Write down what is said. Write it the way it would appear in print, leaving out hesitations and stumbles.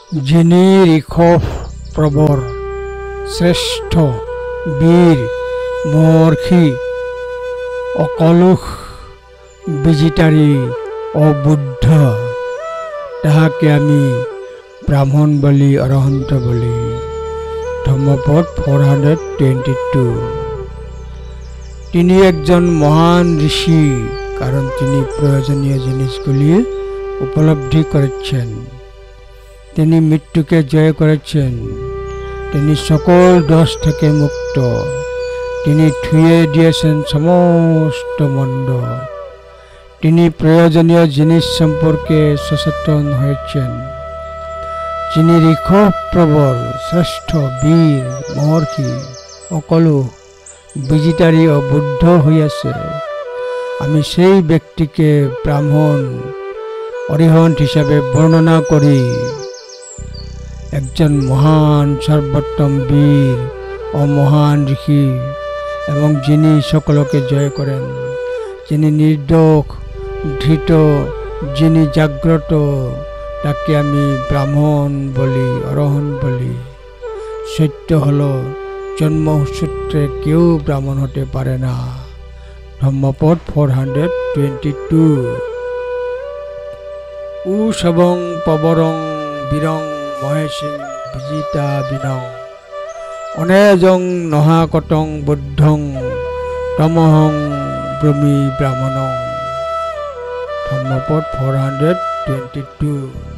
যিনি ঋষভ প্ৰবৰ শ্ৰেষ্ঠ বীৰ মহৰ্ষি অকলুষ বিজিতাৰী অবুদ্ধ তাহাকে আমি ব্ৰাহ্মণ বলি অৰহন্ত বলি ধৰ্মপদ 422 তিনি একজন মহান ঋষি কারণ তিনি প্রয়োজনীয় জিনিসগুলি উপলব্ধি করেছেন তিনি মৃত্যুকে জয় করেছেন তিনি সকল দোষ থেকে মুক্ত তিনি ধুয়ে দিয়েছেন সমস্ত মন্দ তিনি প্রয়োজনীয় জিনিস সম্পর্কে সচেতন হয়েছেন যিনি ঋষভ প্রবর শ্রেষ্ঠ বীর মহর্ষি অকলুষ বিজিতারী ও বুদ্ধ হইয়াছে আমি সেই ব্যক্তিকে ব্রাহ্মণ অরিহন্ত হিসাবে বর্ণনা করি একজন মহান সর্বোত্তম বীর ও মহান ঋষি এবং যিনি সকলকে জয় করেন যিনি নির্দোষ ধৃত যিনি জাগ্রত তাকে আমি ব্রাহ্মণ বলি অরহন্ত বলি সত্য হলো জন্মসূত্রে কেউ ব্রাহ্মণ হতে পারে না ধম্মপদ 422 উশবং পবরং বীরং মহেশিং বিজিতা বিনং অনেজং নহাকটং বুদ্ধং তমহং ব্রহ্মী ব্রাহ্মণং ধম্মপদ 422